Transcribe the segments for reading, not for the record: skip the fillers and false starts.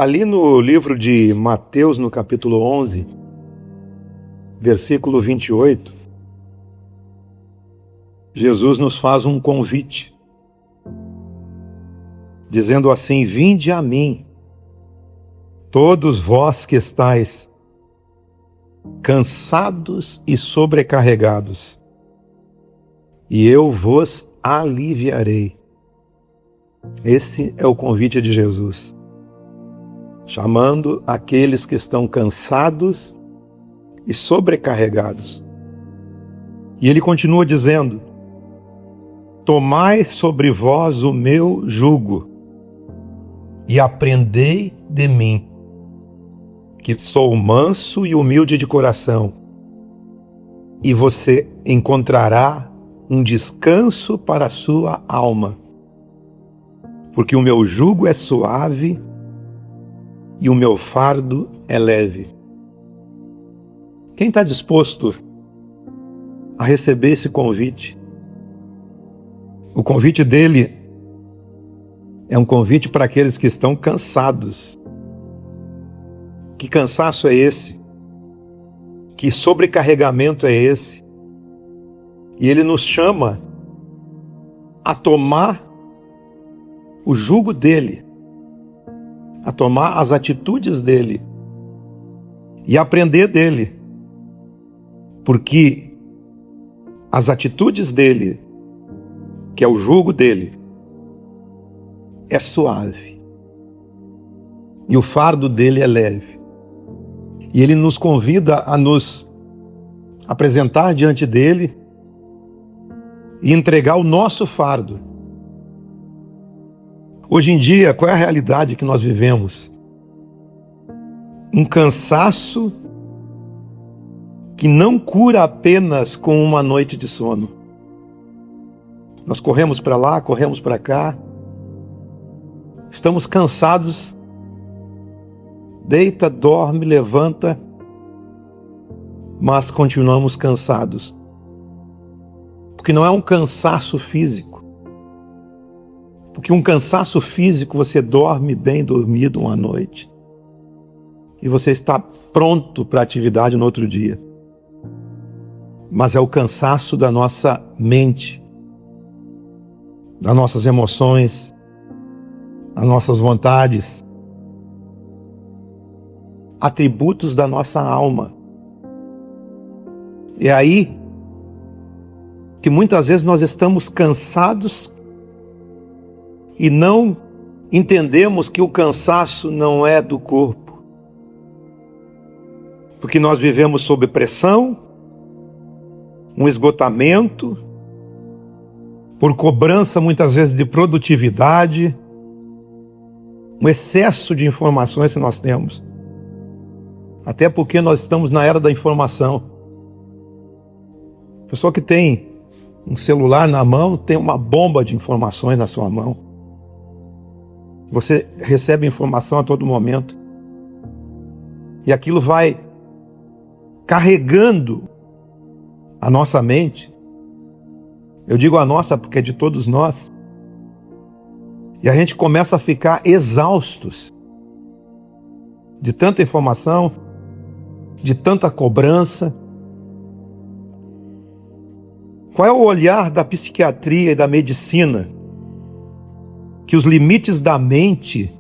Ali no livro de Mateus, no capítulo 11, versículo 28, Jesus nos faz um convite, dizendo assim: vinde a mim, todos vós que estáis cansados e sobrecarregados, e eu vos aliviarei. Esse é o convite de Jesus, chamando aqueles que estão cansados e sobrecarregados. E ele continua dizendo: tomai sobre vós o meu jugo e aprendei de mim, que sou manso e humilde de coração, e você encontrará um descanso para a sua alma, porque o meu jugo é suave e o meu fardo é leve. Quem está disposto a receber esse convite? O convite dele é um convite para aqueles que estão cansados. Que cansaço é esse? Que sobrecarregamento é esse? E ele nos chama a tomar o jugo dele, a tomar as atitudes dele e aprender dele, porque as atitudes dele, que é o jugo dele, é suave e o fardo dele é leve. E ele nos convida a nos apresentar diante dele e entregar o nosso fardo. Hoje em dia, qual é a realidade que nós vivemos? Um cansaço que não cura apenas com uma noite de sono. Nós corremos para lá, corremos para cá, estamos cansados, deita, dorme, levanta, mas continuamos cansados. Porque não é um cansaço físico. Porque um cansaço físico, você dorme bem dormido uma noite e você está pronto para a atividade no outro dia. Mas é o cansaço da nossa mente, das nossas emoções, das nossas vontades, atributos da nossa alma. É aí que muitas vezes nós estamos cansados e não entendemos que o cansaço não é do corpo. Porque nós vivemos sob pressão, um esgotamento, por cobrança muitas vezes de produtividade, um excesso de informações que nós temos. Até porque nós estamos na era da informação. A pessoa que tem um celular na mão tem uma bomba de informações na sua mão. Você recebe informação a todo momento. E aquilo vai carregando a nossa mente. Eu digo a nossa porque é de todos nós. E a gente começa a ficar exaustos de tanta informação, de tanta cobrança. Qual é o olhar da psiquiatria e da medicina? Que os limites da mente,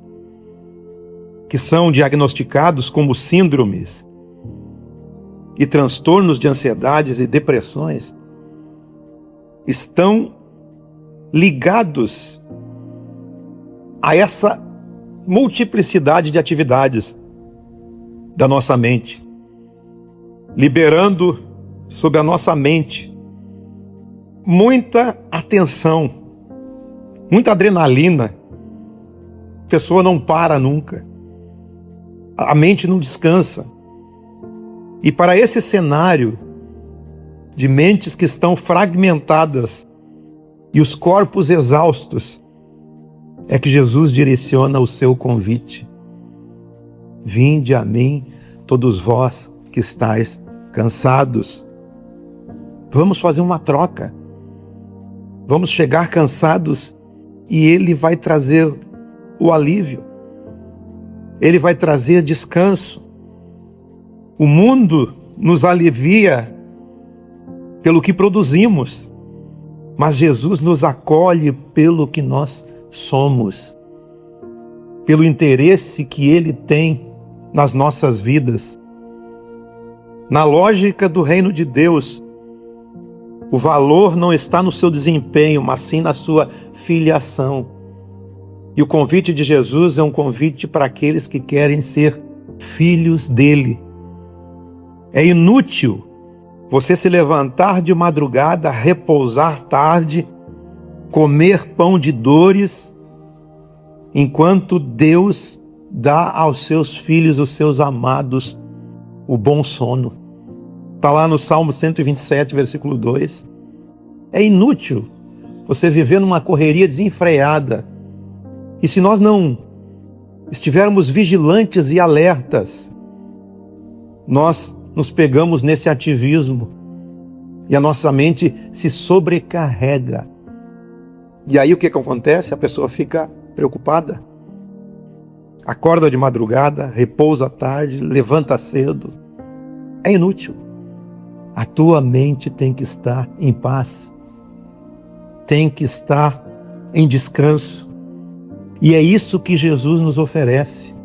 que são diagnosticados como síndromes e transtornos de ansiedades e depressões, estão ligados a essa multiplicidade de atividades da nossa mente, liberando sobre a nossa mente muita atenção, muita adrenalina. A pessoa não para nunca, a mente não descansa. E para esse cenário de mentes que estão fragmentadas e os corpos exaustos, é que Jesus direciona o seu convite: vinde a mim, todos vós que estáis cansados. Vamos fazer uma troca. Vamos chegar cansados e Ele vai trazer o alívio. Ele vai trazer descanso. O mundo nos alivia pelo que produzimos, mas Jesus nos acolhe pelo que nós somos, pelo interesse que Ele tem nas nossas vidas. Na lógica do reino de Deus, o valor não está no seu desempenho, mas sim na sua filiação. E o convite de Jesus é um convite para aqueles que querem ser filhos dele. É inútil você se levantar de madrugada, repousar tarde, comer pão de dores, enquanto Deus dá aos seus filhos, os seus amados, o bom sono. Está lá no Salmo 127, versículo 2. É inútil você viver numa correria desenfreada. E se nós não estivermos vigilantes e alertas, nós nos pegamos nesse ativismo e a nossa mente se sobrecarrega. E aí o que acontece? A pessoa fica preocupada. Acorda de madrugada, repousa à tarde, levanta cedo. É inútil. A tua mente tem que estar em paz, tem que estar em descanso. E é isso que Jesus nos oferece: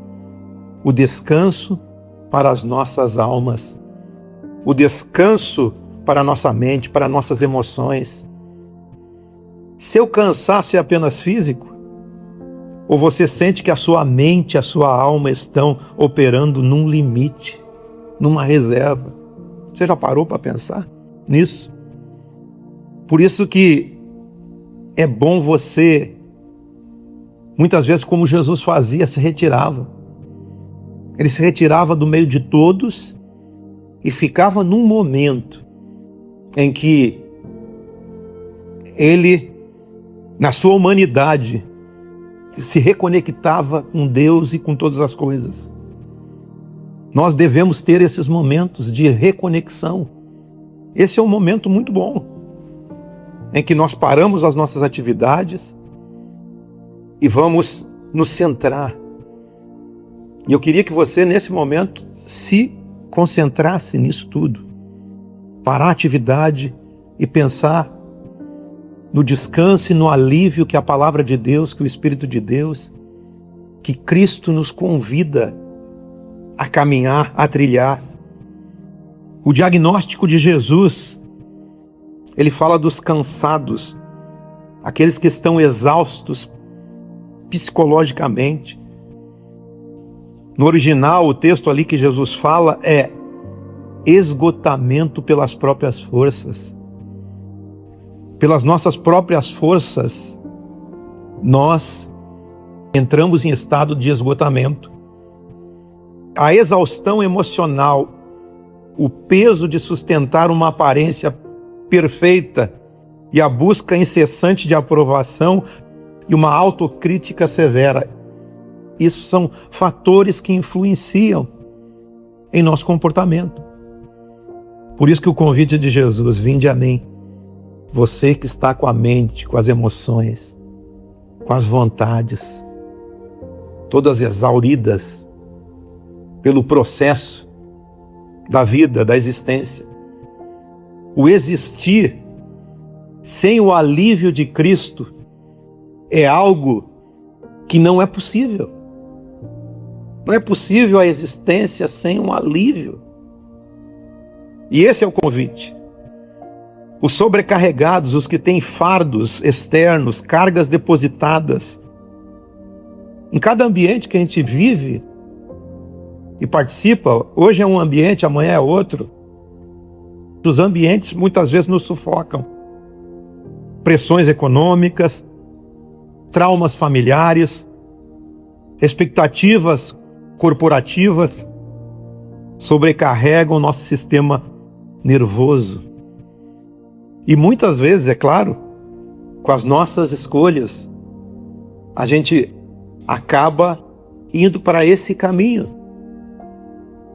o descanso para as nossas almas, o descanso para a nossa mente, para nossas emoções. Seu cansaço é apenas físico? Ou você sente que a sua mente e a sua alma estão operando num limite, numa reserva? Você já parou para pensar nisso? Por isso que é bom você, muitas vezes, como Jesus fazia, se retirava. Ele se retirava do meio de todos e ficava num momento em que ele, na sua humanidade, se reconectava com Deus e com todas as coisas. Nós devemos ter esses momentos de reconexão. Esse é um momento muito bom, em que nós paramos as nossas atividades e vamos nos centrar. E eu queria que você, nesse momento, se concentrasse nisso tudo. Parar a atividade e pensar no descanso e no alívio que a palavra de Deus, que o Espírito de Deus, que Cristo nos convida a caminhar, a trilhar. O diagnóstico de Jesus, ele fala dos cansados, aqueles que estão exaustos psicologicamente. No original, o texto ali que Jesus fala é esgotamento pelas próprias forças. Pelas nossas próprias forças, nós entramos em estado de esgotamento. A exaustão emocional, o peso de sustentar uma aparência perfeita e a busca incessante de aprovação e uma autocrítica severa. Isso são fatores que influenciam em nosso comportamento. Por isso que o convite de Jesus: vinde a mim, você que está com a mente, com as emoções, com as vontades, todas exauridas pelo processo da vida, da existência. O existir sem o alívio de Cristo é algo que não é possível. Não é possível a existência sem um alívio. E esse é o convite. Os sobrecarregados, os que têm fardos externos, cargas depositadas, em cada ambiente que a gente vive e participa, hoje é um ambiente, amanhã é outro. Os ambientes muitas vezes nos sufocam. Pressões econômicas, traumas familiares, expectativas corporativas sobrecarregam o nosso sistema nervoso. E muitas vezes, é claro, com as nossas escolhas, a gente acaba indo para esse caminho.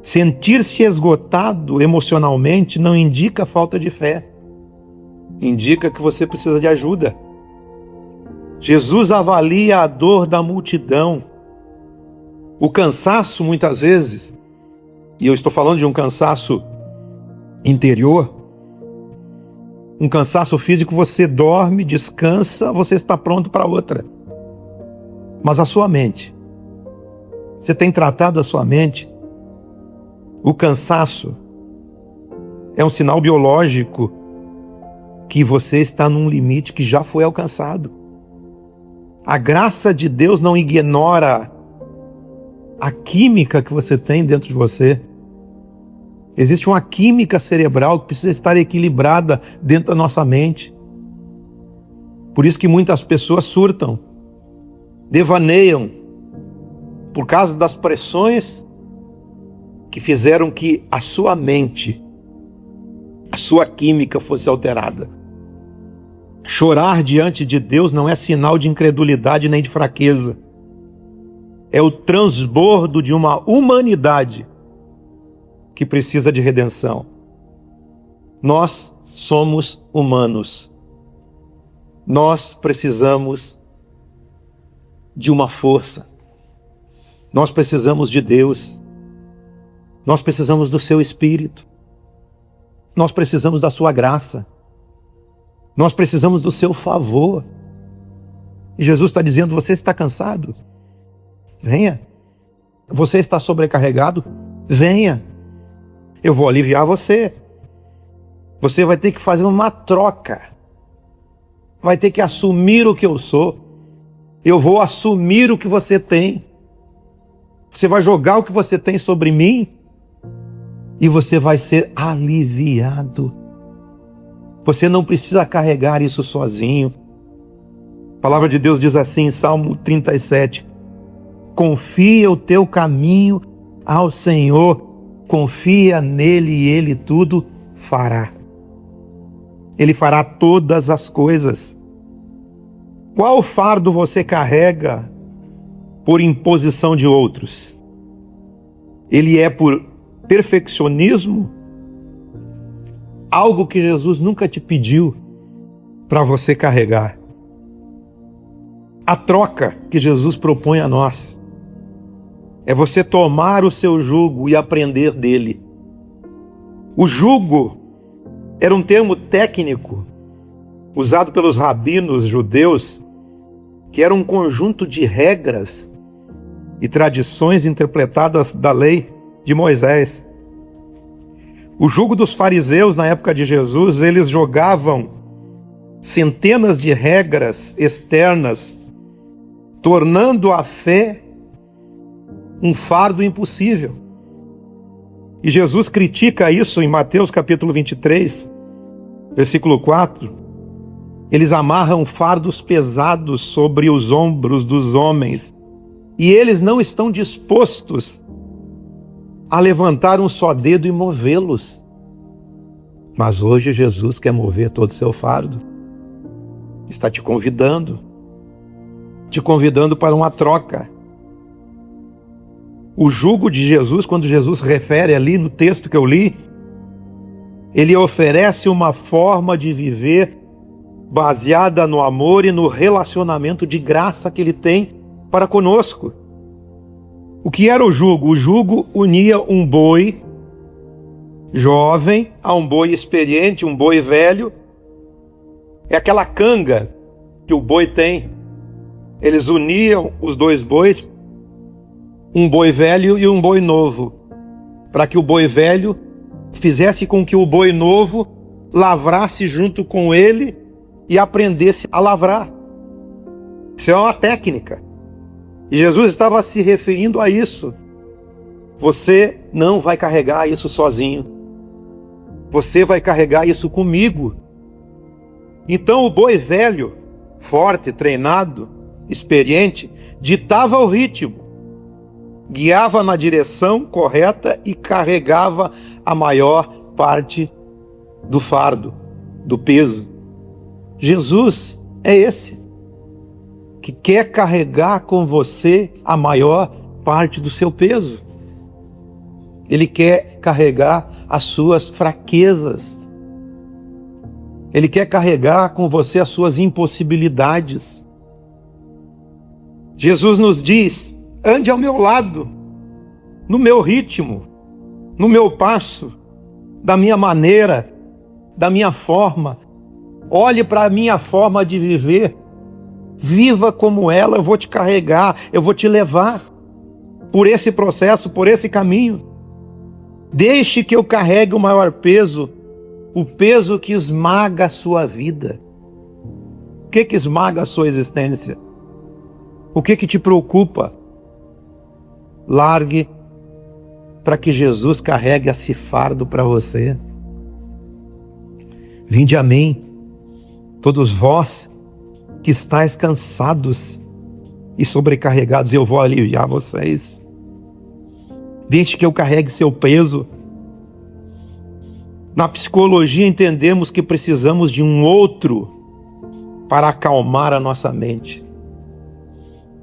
Sentir-se esgotado emocionalmente não indica falta de fé. Indica que você precisa de ajuda. Jesus avalia a dor da multidão O cansaço, muitas vezes, e eu estou falando de um cansaço interior, um cansaço físico, você dorme, descansa, você está pronto para outra. Mas a sua mente, você tem tratado a sua mente? O cansaço é um sinal biológico que você está num limite que já foi alcançado. A graça de Deus não ignora a química que você tem dentro de você. Existe uma química cerebral que precisa estar equilibrada dentro da nossa mente. Por isso que muitas pessoas surtam, devaneiam, por causa das pressões que fizeram que a sua mente, a sua química fosse alterada. Chorar diante de Deus não é sinal de incredulidade nem de fraqueza. É o transbordo de uma humanidade que precisa de redenção. Nós somos humanos. Nós precisamos de uma força. Nós precisamos de Deus. Nós precisamos do seu Espírito. Nós precisamos da sua graça. Nós precisamos do seu favor. E Jesus está dizendo: você está cansado? Venha. Você está sobrecarregado? Venha. Eu vou aliviar você. Você vai ter que fazer uma troca. Vai ter que assumir o que eu sou. Eu vou assumir o que você tem. Você vai jogar o que você tem sobre mim e você vai ser aliviado. Você não precisa carregar isso sozinho. A palavra de Deus diz assim em Salmo 37: confia o teu caminho ao Senhor, confia nele e ele tudo fará. Ele fará todas as coisas. Qual fardo você carrega por imposição de outros? Ele é por perfeccionismo? Algo que Jesus nunca te pediu para você carregar. A troca que Jesus propõe a nós é você tomar o seu jugo e aprender dele. O jugo era um termo técnico usado pelos rabinos judeus, que era um conjunto de regras e tradições interpretadas da lei de Moisés. O jugo dos fariseus na época de Jesus, eles jogavam centenas de regras externas, tornando a fé um fardo impossível. E Jesus critica isso em Mateus capítulo 23, versículo 4. Eles amarram fardos pesados sobre os ombros dos homens e eles não estão dispostos a levantar um só dedo e movê-los. Mas hoje Jesus quer mover todo o seu fardo. Está te convidando para uma troca. O jugo de Jesus, quando Jesus refere ali no texto que eu li, ele oferece uma forma de viver baseada no amor e no relacionamento de graça que ele tem para conosco. O que era o jugo? O jugo unia um boi jovem a um boi experiente, um boi velho. É aquela canga que o boi tem. Eles uniam os dois bois, um boi velho e um boi novo, para que o boi velho fizesse com que o boi novo lavrasse junto com ele e aprendesse a lavrar. Isso é uma técnica. E Jesus estava se referindo a isso. Você não vai carregar isso sozinho. Você vai carregar isso comigo. Então o boi velho, forte, treinado, experiente, ditava o ritmo, guiava na direção correta e carregava a maior parte do fardo, do peso. Jesus é esse que quer carregar com você a maior parte do seu peso. Ele quer carregar as suas fraquezas. Ele quer carregar com você as suas impossibilidades. Jesus nos diz ande ao meu lado, no meu ritmo, no meu passo, da minha maneira, da minha forma. Olhe para a minha forma de viver. Viva como ela, eu vou te carregar, eu vou te levar por esse processo, por esse caminho. Deixe que eu carregue o maior peso, o peso que esmaga a sua vida. O que esmaga a sua existência? O que te preocupa? Largue para que Jesus carregue esse fardo para você. Vinde a mim, todos vós que estáis cansados e sobrecarregados, eu vou aliviar vocês. Deixe que eu carregue seu peso. Na psicologia entendemos que precisamos de um outro para acalmar a nossa mente.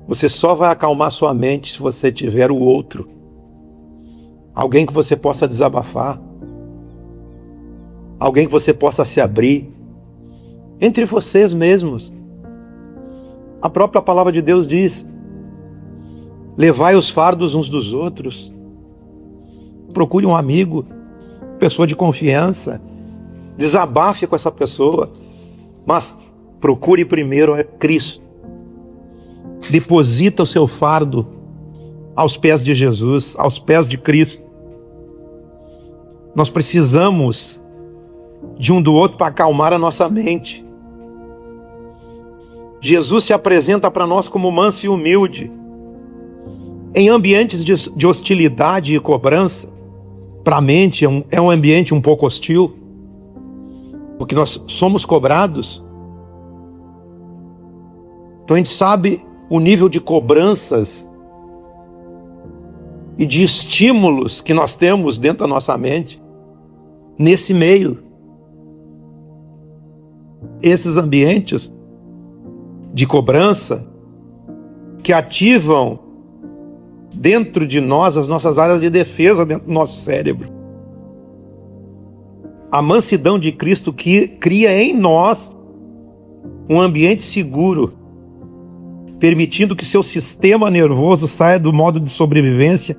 Você só vai acalmar sua mente se você tiver o outro. Alguém que você possa desabafar. Alguém que você possa se abrir. Entre vocês mesmos. A própria palavra de Deus diz: levai os fardos uns dos outros. Procure um amigo, pessoa de confiança. Desabafe com essa pessoa. Mas procure primeiro a Cristo. Deposita o seu fardo aos pés de Jesus, aos pés de Cristo. Nós precisamos de um do outro para acalmar a nossa mente. Jesus se apresenta para nós como manso e humilde. Em ambientes de hostilidade e cobrança, para a mente é um ambiente um pouco hostil, porque nós somos cobrados. Então a gente sabe o nível de cobranças e de estímulos que nós temos dentro da nossa mente, nesse meio. Esses ambientes de cobrança que ativam dentro de nós as nossas áreas de defesa dentro do nosso cérebro. A mansidão de Cristo que cria em nós um ambiente seguro, permitindo que seu sistema nervoso saia do modo de sobrevivência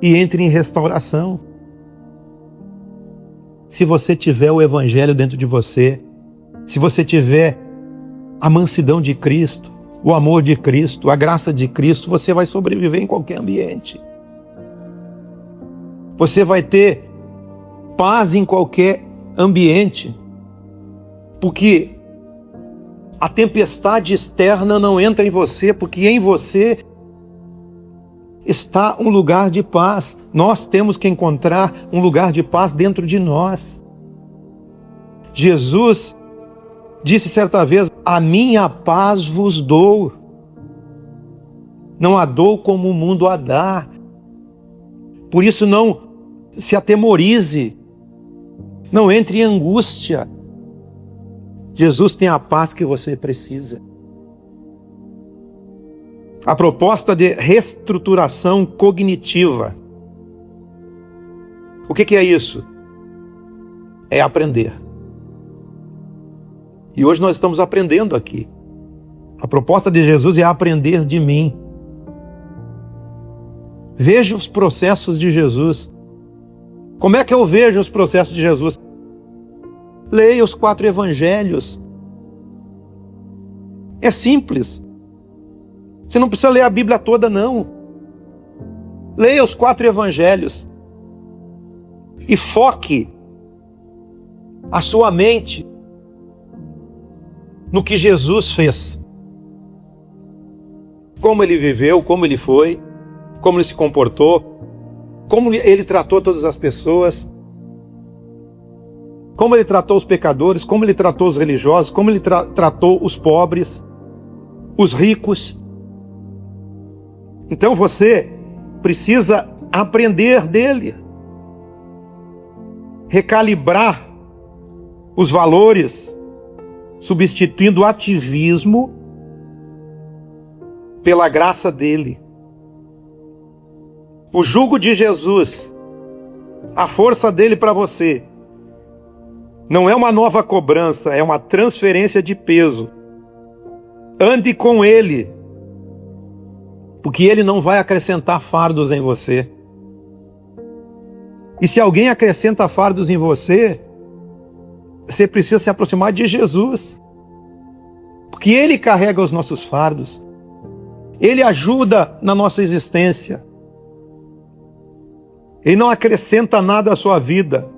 e entre em restauração. Se você tiver o Evangelho dentro de você, se você tiver a mansidão de Cristo, o amor de Cristo, a graça de Cristo, você vai sobreviver em qualquer ambiente. Você vai ter paz em qualquer ambiente, porque a tempestade externa não entra em você, porque em você está um lugar de paz. Nós temos que encontrar um lugar de paz dentro de nós. Jesus disse certa vez: a minha paz vos dou. Não a dou como o mundo a dá. Por isso não se atemorize. Não entre em angústia. Jesus tem a paz que você precisa. A proposta de reestruturação cognitiva. O que é isso? É aprender. E hoje nós estamos aprendendo aqui. A proposta de Jesus é aprender de mim. Veja os processos de Jesus. Como é que eu vejo os processos de Jesus? Leia os 4 evangelhos. É simples. Você não precisa ler a Bíblia toda, não. Leia os 4 evangelhos. E foque a sua mente no que Jesus fez. Como ele viveu, como ele foi, como ele se comportou, como ele tratou todas as pessoas, como ele tratou os pecadores, como ele tratou os religiosos, como ele tratou os pobres, os ricos. Então você precisa aprender dele, recalibrar os valores, substituindo o ativismo pela graça dele. O jugo de Jesus, a força dele para você, não é uma nova cobrança, é uma transferência de peso. Ande com ele. porque Ele não vai acrescentar fardos em você. E se alguém acrescenta fardos em você, você precisa se aproximar de Jesus, porque Ele carrega os nossos fardos, Ele ajuda na nossa existência, Ele não acrescenta nada à sua vida,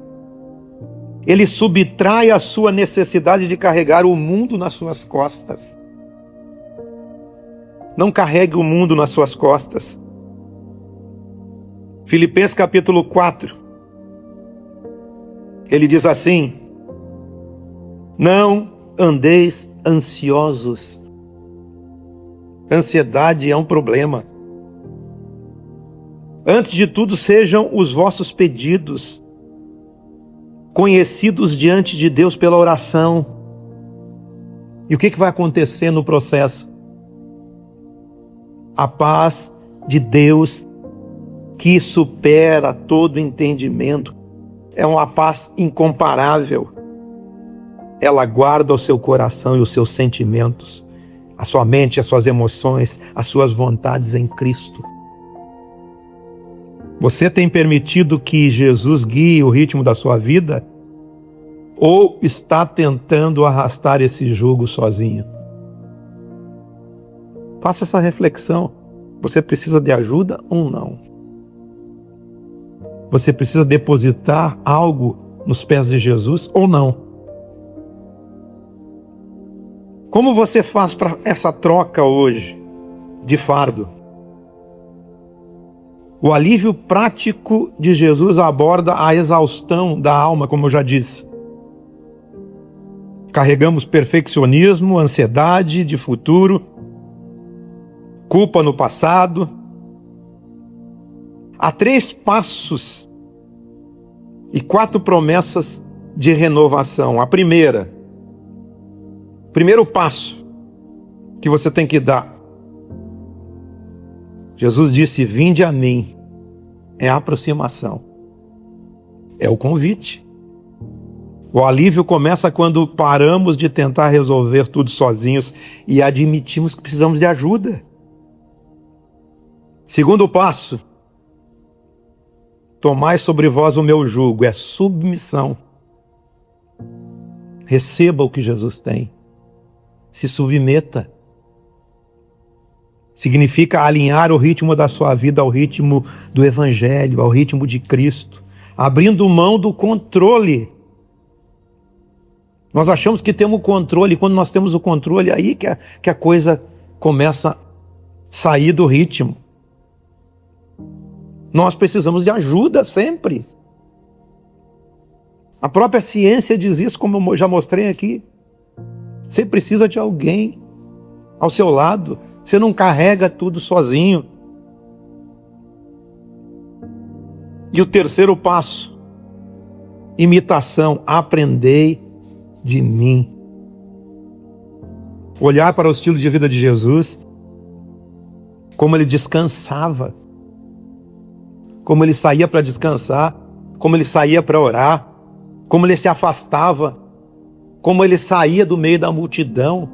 Ele subtrai a sua necessidade de carregar o mundo nas suas costas. Não carregue o mundo nas suas costas. Filipenses capítulo 4, ele diz assim: não andeis ansiosos. Ansiedade é um problema. Antes de tudo, sejam os vossos pedidos conhecidos diante de Deus pela oração. E o que vai acontecer no processo? A paz de Deus, que supera todo entendimento, é uma paz incomparável. Ela guarda o seu coração e os seus sentimentos, a sua mente, as suas emoções, as suas vontades em Cristo. Você tem permitido que Jesus guie o ritmo da sua vida? Ou está tentando arrastar esse jugo sozinho? Faça essa reflexão. Você precisa de ajuda ou não? Você precisa depositar algo nos pés de Jesus ou não? Como você faz para essa troca hoje de fardo? O alívio prático de Jesus aborda a exaustão da alma, como eu já disse. Carregamos perfeccionismo, ansiedade de futuro, culpa no passado. Há 3 passos e 4 promessas de renovação. A primeiro passo que você tem que dar. Jesus disse: vinde a mim. É a aproximação. É o convite. O alívio começa quando paramos de tentar resolver tudo sozinhos e admitimos que precisamos de ajuda. Segundo passo: tomai sobre vós o meu jugo, é submissão. Receba o que Jesus tem. Se submeta. Significa alinhar o ritmo da sua vida ao ritmo do Evangelho, ao ritmo de Cristo, abrindo mão do controle. Nós achamos que temos o controle, e quando nós temos o controle, aí que a coisa começa a sair do ritmo. Nós precisamos de ajuda sempre. A própria ciência diz isso, como eu já mostrei aqui. Você precisa de alguém ao seu lado. Você não carrega tudo sozinho. E o terceiro passo: imitação. Aprendei de mim. Olhar para o estilo de vida de Jesus, como ele descansava, como ele saía para descansar, como ele saía para orar, como ele se afastava, como ele saía do meio da multidão.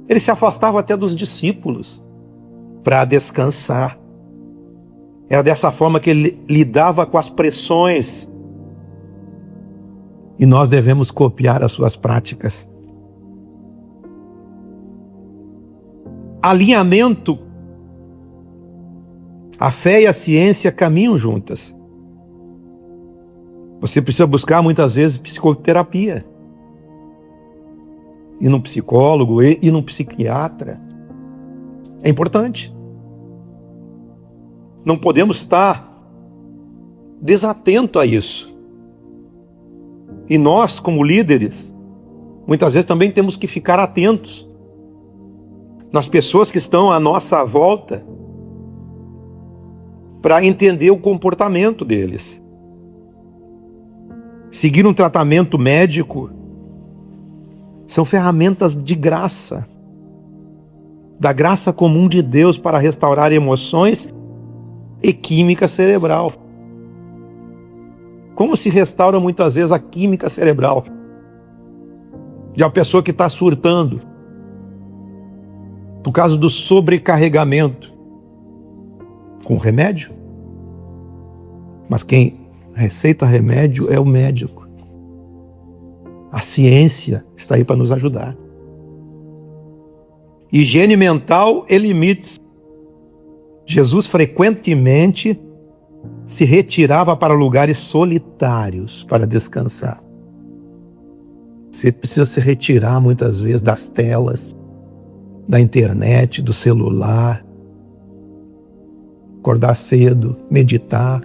Ele se afastava até dos discípulos para descansar. Era dessa forma que ele lidava com as pressões. E nós devemos copiar as suas práticas. Alinhamento. A fé e a ciência caminham juntas. Você precisa buscar muitas vezes psicoterapia. Ir num psicólogo, ir num psiquiatra. É importante. Não podemos estar desatentos a isso. E nós, como líderes, muitas vezes também temos que ficar atentos nas pessoas que estão à nossa volta para entender o comportamento deles. Seguir um tratamento médico são ferramentas de graça, da graça comum de Deus para restaurar emoções e química cerebral. Como se restaura muitas vezes a química cerebral de uma pessoa que está surtando por causa do sobrecarregamento? com remédio. Mas quem receita remédio é o médico. A ciência está aí para nos ajudar. Higiene mental e limites. Jesus frequentemente se retirava para lugares solitários para descansar. Você precisa se retirar muitas vezes das telas, da internet, do celular, acordar cedo, meditar,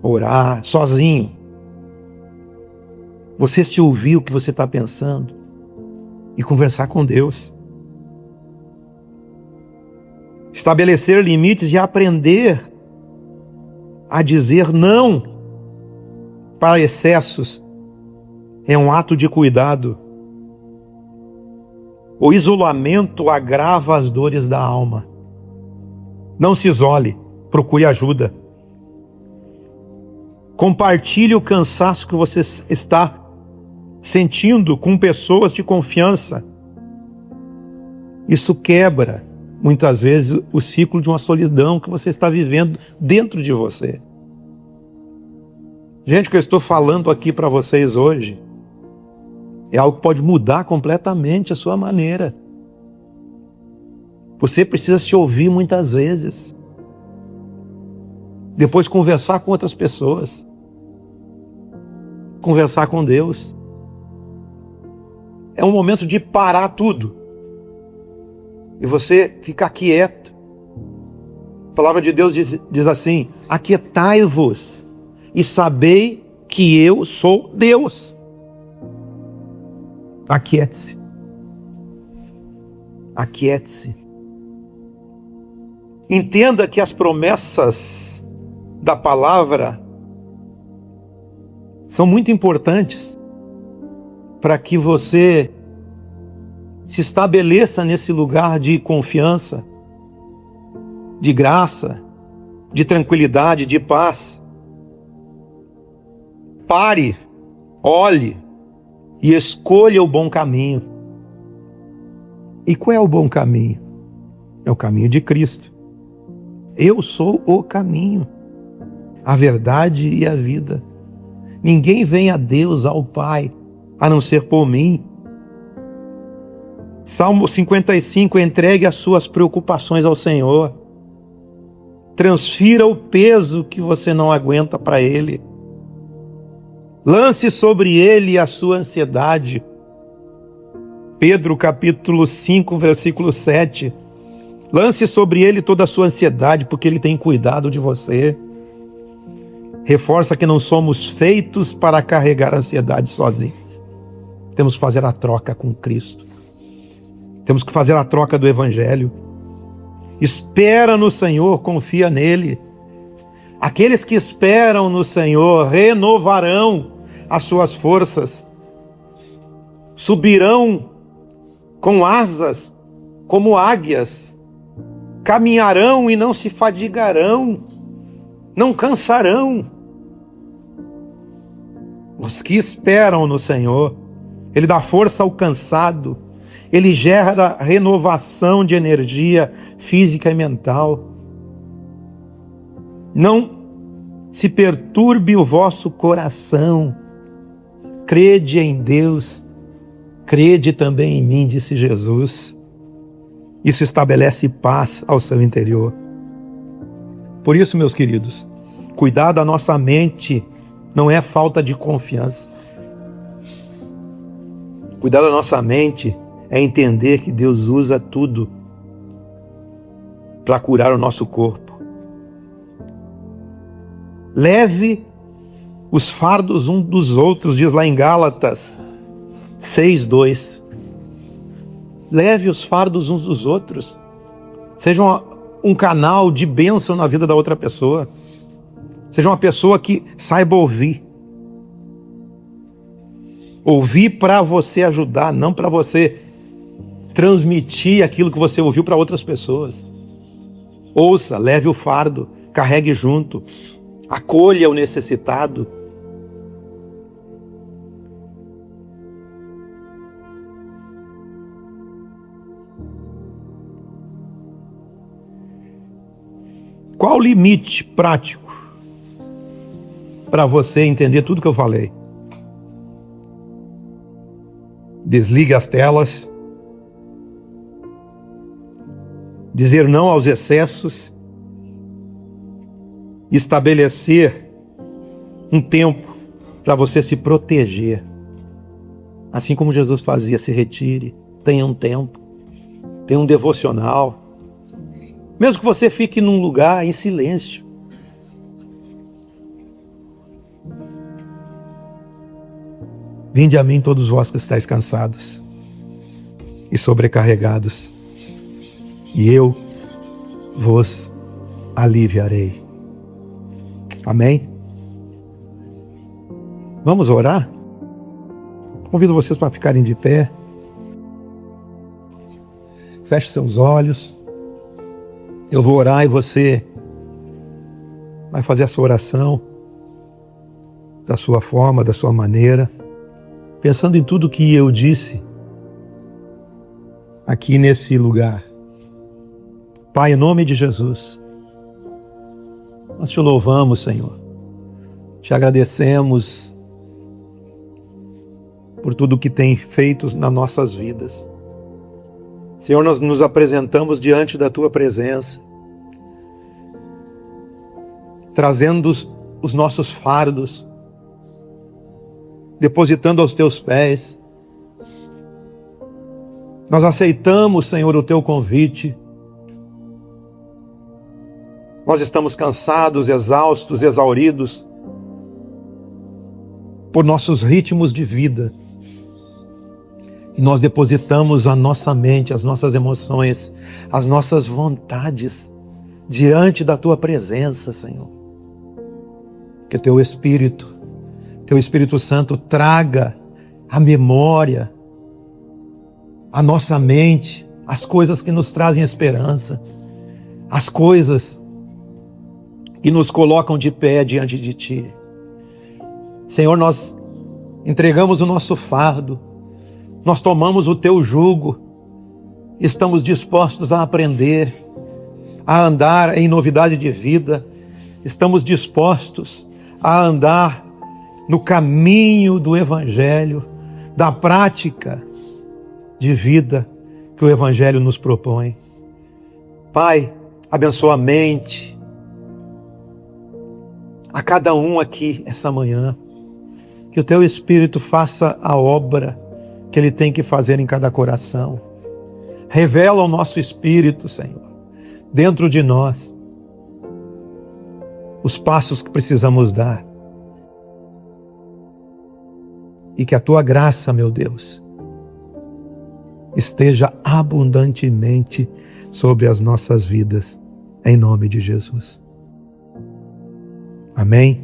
orar, sozinho. Você se ouvir o que você está pensando e conversar com Deus. Estabelecer limites e aprender a dizer não para excessos é um ato de cuidado. O isolamento agrava as dores da alma. Não se isole, procure ajuda. Compartilhe o cansaço que você está sentindo com pessoas de confiança. Isso quebra, muitas vezes, o ciclo de uma solidão que você está vivendo dentro de você. Gente, o que eu estou falando aqui para vocês hoje é algo que pode mudar completamente a sua maneira. Você precisa se ouvir muitas vezes. Depois conversar com outras pessoas. Conversar com Deus. É um momento de parar tudo. E você ficar quieto. A palavra de Deus diz assim: aquietai-vos e sabei que eu sou Deus. Aquiete-se. Aquiete-se. Entenda que as promessas da palavra são muito importantes para que você se estabeleça nesse lugar de confiança, de graça, de tranquilidade, de paz. Pare, olhe e escolha o bom caminho. E qual é o bom caminho? É o caminho de Cristo. Eu sou o caminho, a verdade e a vida. Ninguém vem a Deus, ao Pai, a não ser por mim. Salmo 55, entregue as suas preocupações ao Senhor. Transfira o peso que você não aguenta para Ele. Lance sobre Ele a sua ansiedade. Pedro capítulo 5, versículo 7. Lance sobre Ele toda a sua ansiedade, porque Ele tem cuidado de você. Reforça que não somos feitos para carregar a ansiedade sozinhos. Temos que fazer a troca com Cristo. Temos que fazer a troca do Evangelho. Espera no Senhor, confia nele. Aqueles que esperam no Senhor renovarão as suas forças. Subirão com asas como águias. Caminharão e não se fadigarão. Não cansarão. Os que esperam no Senhor, Ele dá força ao cansado. Ele gera renovação de energia física e mental. Não se perturbe o vosso coração. Crede em Deus, crede também em mim, disse Jesus. Isso estabelece paz ao seu interior. Por isso, meus queridos, cuidar da nossa mente não é falta de confiança. Cuidar da nossa mente é entender que Deus usa tudo para curar o nosso corpo. Leve os fardos uns dos outros, diz lá em Gálatas 6:2. Leve os fardos uns dos outros. Seja um canal de bênção na vida da outra pessoa. Seja uma pessoa que saiba ouvir. Ouvir para você ajudar, não para você transmitir aquilo que você ouviu para outras pessoas. Ouça, leve o fardo, carregue junto, acolha o necessitado. qual o limite prático para você entender tudo que eu falei? Desligue as telas. Dizer não aos excessos. Estabelecer um tempo para você se proteger. Assim como Jesus fazia, se retire, tenha um tempo, tenha um devocional. Mesmo que você fique num lugar em silêncio. Vinde a mim todos vós que estáis cansados e sobrecarregados, e eu vos aliviarei. Amém? Vamos orar? Convido vocês para ficarem de pé. Feche seus olhos. Eu vou orar e você vai fazer a sua oração da sua forma, da sua maneira, pensando em tudo que eu disse aqui nesse lugar. Pai, em nome de Jesus, nós te louvamos, Senhor. Te agradecemos por tudo que tem feito nas nossas vidas. Senhor, nós nos apresentamos diante da Tua presença, trazendo os nossos fardos, depositando aos Teus pés. Nós aceitamos, Senhor, o Teu convite. Nós estamos cansados, exaustos, exauridos por nossos ritmos de vida. E nós depositamos a nossa mente, as nossas emoções, as nossas vontades diante da Tua presença, Senhor. Que Teu Espírito Santo traga à memória, à nossa mente, as coisas que nos trazem esperança, as coisas que nos colocam de pé diante de Ti. Senhor, nós entregamos o nosso fardo, nós tomamos o Teu jugo, estamos dispostos a aprender, a andar em novidade de vida, estamos dispostos a andar no caminho do Evangelho, da prática de vida que o Evangelho nos propõe. Pai, abençoa a mente a cada um aqui essa manhã, que o Teu Espírito faça a obra que Ele tem que fazer em cada coração. Revela ao nosso espírito, Senhor, dentro de nós, os passos que precisamos dar. E que a Tua graça, meu Deus, esteja abundantemente sobre as nossas vidas, em nome de Jesus. Amém?